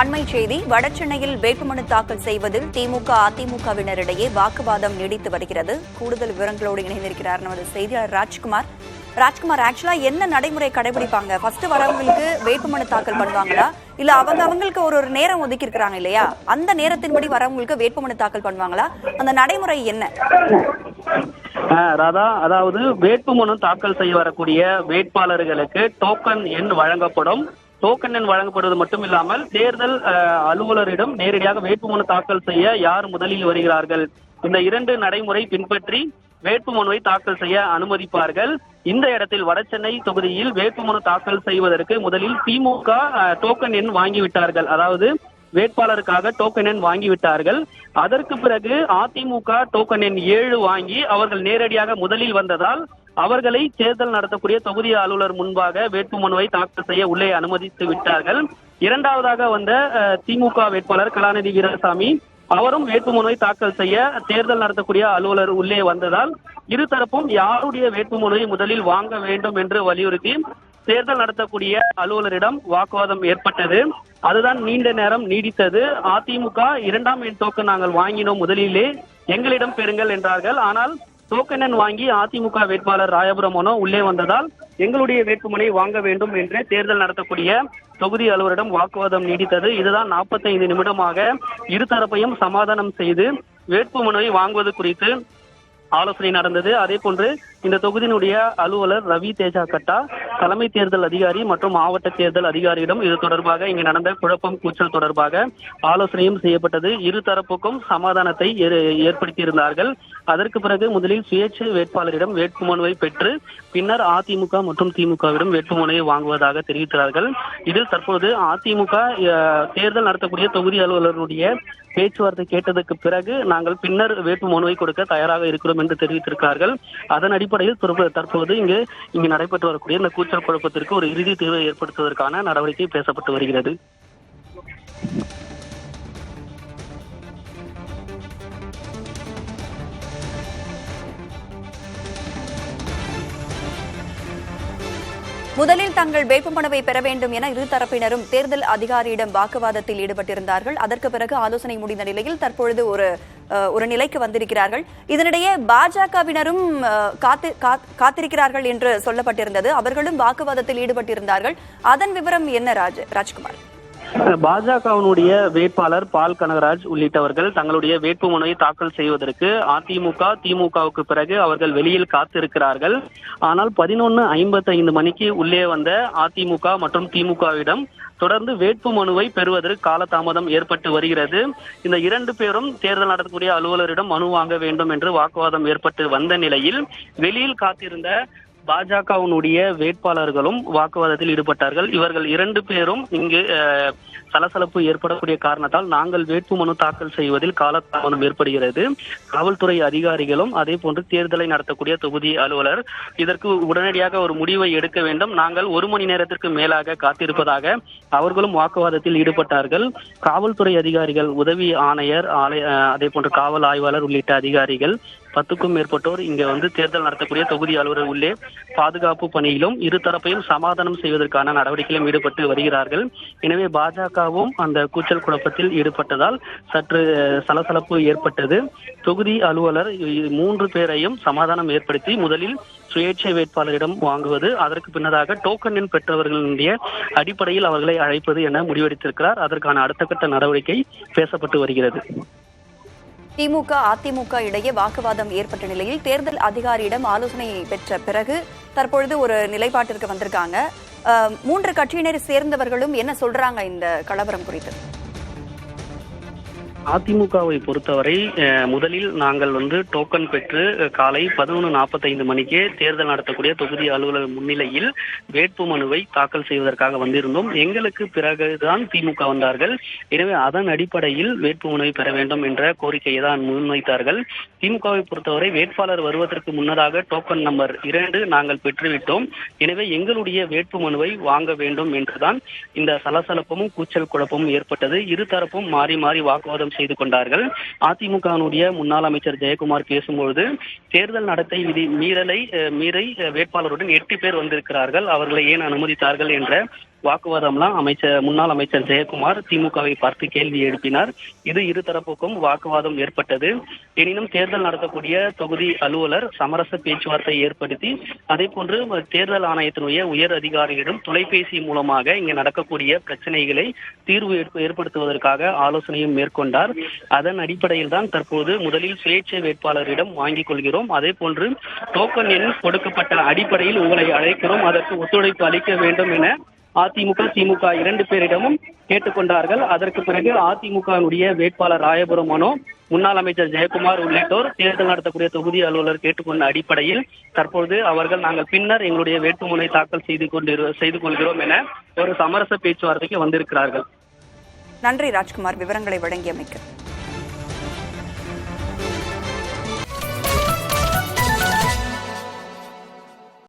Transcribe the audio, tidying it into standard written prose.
அண்மை செய்தி வடசென்னையில் வேட்புமனு தாக்கல் செய்வதில் திமுக அதிமுகவினரிடையே வாக்குவாதம் நீடித்து வருகிறது. கூடுதல் விவரங்களோடு இணைந்திருக்கிறார் நமது செய்தியாளர் ராஜ்குமார். ஆக்சுவலா என்ன நடைமுறை கடைபிடிப்பாங்க? ஃபர்ஸ்ட் வரவங்களுக்கு வேட்புமனு தாக்கல் பண்ணுவாங்களா, இல்ல அவங்களுக்கு ஒரு நேரம் ஒதுக்கி இருக்கிறாங்க இல்லையா, அந்த நேரத்தின்படி வரவங்களுக்கு வேட்புமனு தாக்கல் பண்ணுவாங்களா? அந்த நடைமுறை என்ன? ராதா, அதாவது வேட்புமனு தாக்கல் செய்ய வரக்கூடிய வேட்பாளர்களுக்கு டோக்கன் எண் வழங்கப்படும். டோக்கன் எண் வழங்கப்படுவது மட்டும் இல்லாமல் தேர்தல் அலுவலரிடம் நேரடியாக வேட்புமனு தாக்கல் செய்ய யார் முதலில் வருகிறார்கள், இந்த இரண்டு நடைமுறை பின்பற்றி வேட்புமனுவை தாக்கல் செய்ய அனுமதிப்பார்கள். இந்த இடத்தில் வடசென்னை தொகுதியில் வேட்புமனு தாக்கல் செய்வதற்கு முதலில் திமுக டோக்கன் எண் வாங்கிவிட்டார்கள். அதாவது வேட்பாளருக்காக டோக்கன் எண் வாங்கிவிட்டார்கள். அதற்கு பிறகு அதிமுக டோக்கன் எண் 7 வாங்கி அவர்கள் நேரடியாக முதலில் வந்ததால் அவர்களை தேர்தல் நடத்தக்கூடிய தொகுதி அலுவலர் முன்பாக வேட்புமனுவை தாக்கல் செய்ய உள்ளே அனுமதித்து விட்டார்கள். இரண்டாவதாக வந்த திமுக வேட்பாளர் கலாநிதி வீரசாமி அவரும் வேட்புமனுவை தாக்கல் செய்ய தேர்தல் நடத்தக்கூடிய அலுவலர் உள்ளே வந்ததால் இருதரப்பும் யாருடைய வேட்புமனுவை முதலில் வாங்க வேண்டும் என்று வலியுறுத்தி தேர்தல் நடத்தக்கூடிய அலுவலரிடம் வாக்குவாதம் ஏற்பட்டது. அதுதான் நீண்ட நேரம் நீடித்தது. அதிமுக 2ஆம் எண் டோக்கன் நாங்கள் வாங்கினோம், முதலிலே எங்களிடம் பெறுங்கள் என்றார்கள். ஆனால் டோக்கன் எண் வாங்கி அதிமுக வேட்பாளர் ராயபுரம் மனோ உள்ளே வந்ததால் எங்களுடைய வேட்புமனை வாங்க வேண்டும் என்று தேர்தல் நடத்தக்கூடிய தொகுதி அலுவலரிடம் வாக்குவாதம் நீடித்தது. இதுதான் 45 நிமிடமாக இருதரப்பையும் சமாதானம் செய்து வேட்புமனுவை வாங்குவது குறித்து ஆலோசனை நடந்தது. அதே போன்று இந்த தொகுதியினுடைய அலுவலர் ரவி தேஜா கட்டா தலைமை தேர்தல் அதிகாரி மற்றும் மாவட்ட தேர்தல் அதிகாரியிடம் இது தொடர்பாக இங்கு நடந்த குழப்பம் கூச்சல் தொடர்பாக ஆலோசனையும் செய்யப்பட்டது. இருதரப்புக்கும் சமாதானத்தை ஏற்படுத்தியிருந்தார்கள். அதற்கு பிறகு முதலில் சுயேட்சை வேட்பாளரிடம் வேட்புமனுவை பெற்று பின்னர் அதிமுக மற்றும் திமுகவிடம் வேட்புமனுவை வாங்குவதாக தெரிவித்தார்கள். இதில் தற்போது அதிமுக தேர்தல் நடத்தக்கூடிய தொகுதி அலுவலருடைய பேச்சுவார்த்தை கேட்டதற்கு பிறகு நாங்கள் பின்னர் வேட்புமனுவை கொடுக்க தயாராக இருக்கிறோம் என்று தெரிவித்திருக்கிறார்கள். அதன் அடிப்படையில் தற்போது இங்கு நடைபெற்று வரக்கூடிய இந்த கூச்சல் குழப்பத்திற்கு ஒரு இறுதி தீர்வை ஏற்படுத்துவதற்கான நடவடிக்கை பேசப்பட்டு வருகிறது. முதலில் தங்கள் வேட்புமனுவை பெற வேண்டும் என இருதரப்பினரும் தேர்தல் அதிகாரியிடம் வாக்குவாதத்தில் ஈடுபட்டிருந்தார்கள். அதற்கு பிறகு ஆலோசனை முடிந்த நிலையில் தற்பொழுது ஒரு நிலைக்கு வந்திருக்கிறார்கள். இதனிடையே பாஜகவினரும் காத்திருக்கிறார்கள் என்று சொல்லப்பட்டிருந்தது. அவர்களும் வாக்குவாதத்தில் ஈடுபட்டிருந்தார்கள். அதன் விவரம் என்ன ராஜ்குமார்? பாஜகவினுடைய வேட்பாளர் பால் கனகராஜ் உள்ளிட்டவர்கள் தங்களுடைய வேட்புமனுவை தாக்கல் செய்வதற்கு அதிமுக திமுகவுக்கு பிறகு அவர்கள் வெளியில் காத்திருக்கிறார்கள். ஆனால் 11:55 மணிக்கு உள்ளே வந்த அதிமுக மற்றும் திமுகவிடம் தொடர்ந்து வேட்புமனுவை பெறுவதற்கு காலதாமதம் ஏற்பட்டு வருகிறது. இந்த 2 பேரும் தேர்தல் நடத்தக்கூடிய அலுவலரிடம் மனு வாங்க வேண்டும் என்று வாக்குவாதம் ஏற்பட்டு வந்த நிலையில் வெளியில் காத்திருந்த பாஜகவினுடைய வேட்பாளர்களும் வாக்குவாதத்தில் ஈடுபட்டார்கள். இவர்கள் 2 பேரும் இங்கு சலசலப்பு ஏற்படக்கூடிய காரணத்தால் நாங்கள் வேட்புமனு தாக்கல் செய்வதில் காலதாமதம் ஏற்படுகிறது. காவல்துறை அதிகாரிகளும் அதே போன்று தேர்தலை நடத்தக்கூடிய தொகுதி அலுவலர் இதற்கு உடனடியாக ஒரு முடிவை எடுக்க வேண்டும், நாங்கள் 1 மணி நேரத்திற்கு மேலாக காத்திருப்பதாக அவர்களும் வாக்குவாதத்தில் ஈடுபட்டார்கள். காவல்துறை அதிகாரிகள், உதவி ஆணையர், அதே போன்று காவல் ஆய்வாளர் உள்ளிட்ட அதிகாரிகள் 10க்கும் மேற்பட்டோர் இங்க தேர்தல் நடத்தக்கூடிய தொகுதி அலுவலர் உள்ளே பாதுகாப்பு பணியிலும் இருதரப்பையும் சமாதானம் செய்வதற்கான நடவடிக்கையிலும் ஈடுபட்டு வருகிறார்கள். எனவே பாஜகவும் அந்த கூச்சல் குழப்பத்தில் ஈடுபட்டதால் சற்று சலசலப்பு ஏற்பட்டது. தொகுதி அலுவலர் 3 பேரையும் சமாதானம் ஏற்படுத்தி முதலில் சுயேட்சை வேட்பாளரிடம் வாங்குவது, அதற்கு பின்னதாக டோக்கன் எண் பெற்றவர்களுடைய அடிப்படையில் அவர்களை அழைப்பது என முடிவெடுத்திருக்கிறார். அதற்கான அடுத்த கட்ட நடவடிக்கை பேசப்பட்டு வருகிறது. திமுக அதிமுக இடையே வாக்குவாதம் ஏற்பட்ட நிலையில் தேர்தல் அதிகாரியிடம் ஆலோசனை பெற்ற பிறகு தற்பொழுது ஒரு நிலைப்பாட்டிற்கு வந்திருக்காங்க. 3 கட்சியினரை சேர்ந்தவர்களும் என்ன சொல்றாங்க இந்த கலவரம் குறித்து? அதிமுகவை பொறுத்தவரை முதலில் நாங்கள் டோக்கன் பெற்று காலை 11:45 மணிக்கே தேர்தல் நடத்தக்கூடிய தொகுதி அலுவலர் முன்னிலையில் வேட்புமனுவை தாக்கல் செய்வதற்காக வந்திருந்தோம். எங்களுக்கு பிறகுதான் திமுக வந்தார்கள். எனவே அதன் அடிப்படையில் வேட்புமனுவை பெற வேண்டும் என்ற கோரிக்கையை தான் முன்வைத்தார்கள். திமுகவை பொறுத்தவரை வேட்பாளர் வருவதற்கு முன்னதாக டோக்கன் நம்பர் 2 நாங்கள் பெற்றுவிட்டோம். எனவே எங்களுடைய வேட்புமனுவை வாங்க வேண்டும் என்றுதான் இந்த சலசலப்பும் கூச்சல் குழப்பமும் ஏற்பட்டது. இருதரப்பும் மாறி மாறி வாக்குவாதம் செய்து கொண்டார்கள். அதிமுகவினுடைய முன்னாள் அமைச்சர் ஜெயக்குமார் பேசும்பொழுது தேர்தல் நடத்தை விதி மீறி வேட்பாளருடன் 8 பேர் வந்திருக்கிறார்கள், அவர்களை ஏன் அனுமதித்தார்கள் என்ற வாக்குவாதம்லாம் முன்னாள் அமைச்சர் ஜெயக்குமார் திமுகவை பார்த்து கேள்வி எழுப்பினார். இது இருதரப்புக்கும் வாக்குவாதம் ஏற்பட்டது. எனினும் தேர்தல் நடத்தக்கூடிய தொகுதி அலுவலர் சமரச பேச்சுவார்த்தை ஏற்படுத்தி அதே போன்று தேர்தல் ஆணையத்தினுடைய உயர் அதிகாரிகளிடம் தொலைபேசி மூலமாக இங்கு நடக்கக்கூடிய பிரச்சனைகளை தீர்வு ஏற்படுத்துவதற்காக ஆலோசனையும் மேற்கொண்டார். அதன் அடிப்படையில் தான் தற்போது முதலில் சுயேட்சை வேட்பாளரிடம் வாங்கிக் கொள்கிறோம், அதே போன்று டோக்கன் எண் கொடுக்கப்பட்ட அடிப்படையில் உங்களை அழைக்கிறோம், அதற்கு ஒத்துழைப்பு அளிக்க வேண்டும் என அதிமுக திமுக 2 பேரிடமும் கேட்டுக்கொண்டார்கள். அதற்கு பிறகு அதிமுகவுடைய வேட்பாளர் ராயபுரம் மனோ, முன்னாள் அமைச்சர் ஜெயக்குமார் உள்ளிட்டோர் தேர்தல் நடத்தக்கூடிய தொகுதி அலுவலர் கேட்டுக்கொண்ட அடிப்படையில் தற்போது அவர்கள் நாங்கள் பின்னர் எங்களுடைய வேட்புமனை தாக்கல் செய்து கொள்கிறோம் என ஒரு சமரச பேச்சுவார்த்தைக்கு வந்திருக்கிறார்கள். நன்றி ராஜ்குமார், விவரங்களை வழங்கியமைக்கு.